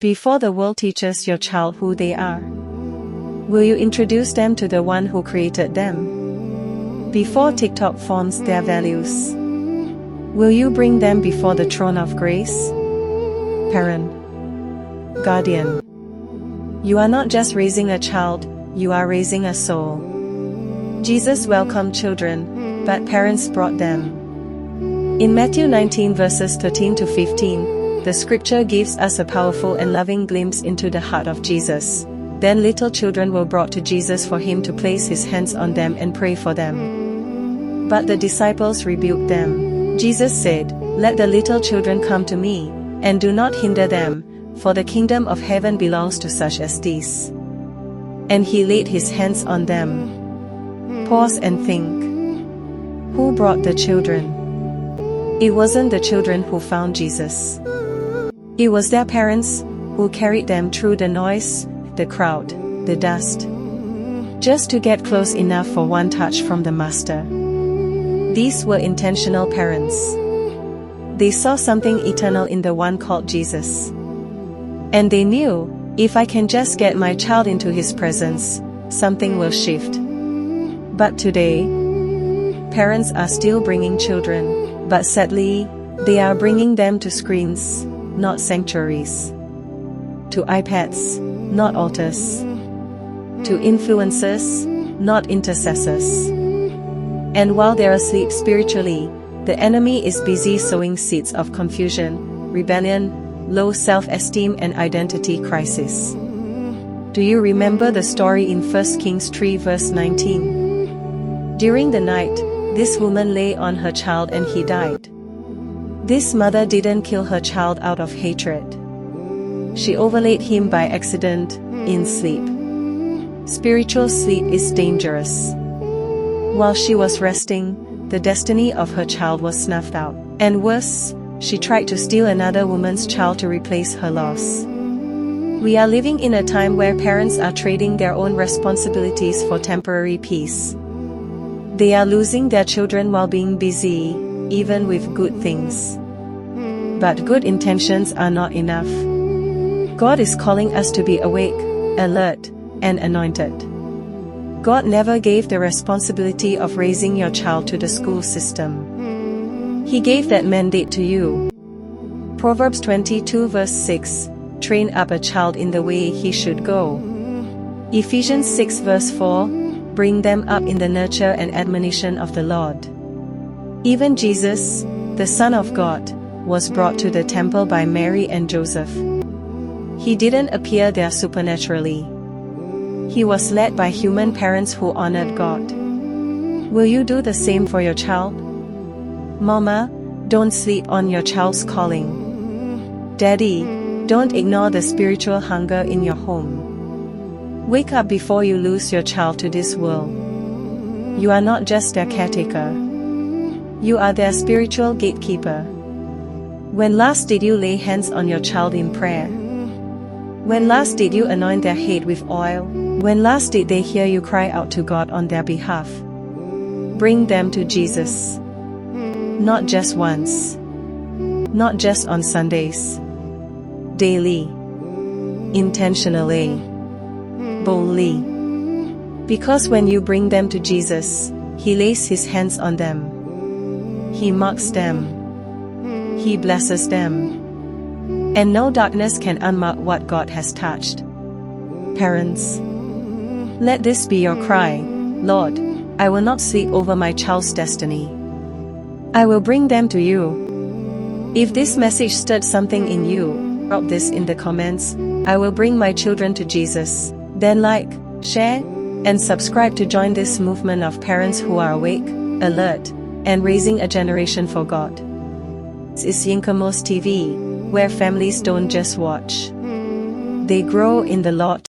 Before the world teaches your child who they are, will you introduce them to the one who created them? Before TikTok forms their values, will you bring them before the throne of grace? Parent, guardian, you are not just raising a child, you are raising a soul. Jesus welcomed children, but parents brought them. In Matthew 19 verses 13 to 15, the scripture gives us a powerful and loving glimpse into the heart of Jesus. Then little children were brought to Jesus for him to place his hands on them and pray for them. But the disciples rebuked them. Jesus said, "Let the little children come to me, and do not hinder them, for the kingdom of heaven belongs to such as these." And he laid his hands on them. Pause and think. Who brought the children? It wasn't the children who found Jesus. It was their parents, who carried them through the noise, the crowd, the dust, just to get close enough for one touch from the Master. These were intentional parents. They saw something eternal in the one called Jesus. And they knew, if I can just get my child into his presence, something will shift. But today, parents are still bringing children, but sadly, they are bringing them to screens, not sanctuaries. To iPads, not altars. To influencers, not intercessors. And while they're asleep spiritually, the enemy is busy sowing seeds of confusion, rebellion, low self-esteem and identity crisis. Do you remember the story in 1 Kings 3 verse 19? During the night, this woman lay on her child and he died. This mother didn't kill her child out of hatred. She overlaid him by accident, in sleep. Spiritual sleep is dangerous. While she was resting, the destiny of her child was snuffed out. And worse, she tried to steal another woman's child to replace her loss. We are living in a time where parents are trading their own responsibilities for temporary peace. They are losing their children while being busy, even with good things. But good intentions are not enough. God is calling us to be awake, alert, and anointed. God never gave the responsibility of raising your child to the school system. He gave that mandate to you. Proverbs 22 verse 6, train up a child in the way he should go. Ephesians 6 verse 4, bring them up in the nurture and admonition of the Lord. Even Jesus, the Son of God, was brought to the temple by Mary and Joseph. He didn't appear there supernaturally. He was led by human parents who honored God. Will you do the same for your child? Mama, don't sleep on your child's calling. Daddy, don't ignore the spiritual hunger in your home. Wake up before you lose your child to this world. You are not just their caretaker. You are their spiritual gatekeeper. When last did you lay hands on your child in prayer? When last did you anoint their head with oil? When last did they hear you cry out to God on their behalf? Bring them to Jesus. Not just once. Not just on Sundays. Daily. Intentionally. Boldly. Because when you bring them to Jesus, He lays His hands on them. He marks them. He blesses them. And no darkness can unmark what God has touched. Parents, let this be your cry. Lord, I will not sleep over my child's destiny. I will bring them to you. If this message stirred something in you, drop this in the comments. I will bring my children to Jesus. Then like, share, and subscribe to join this movement of parents who are awake, alert, and raising a generation for God. This is Yinkamos TV, where families don't just watch. They grow in the Lord.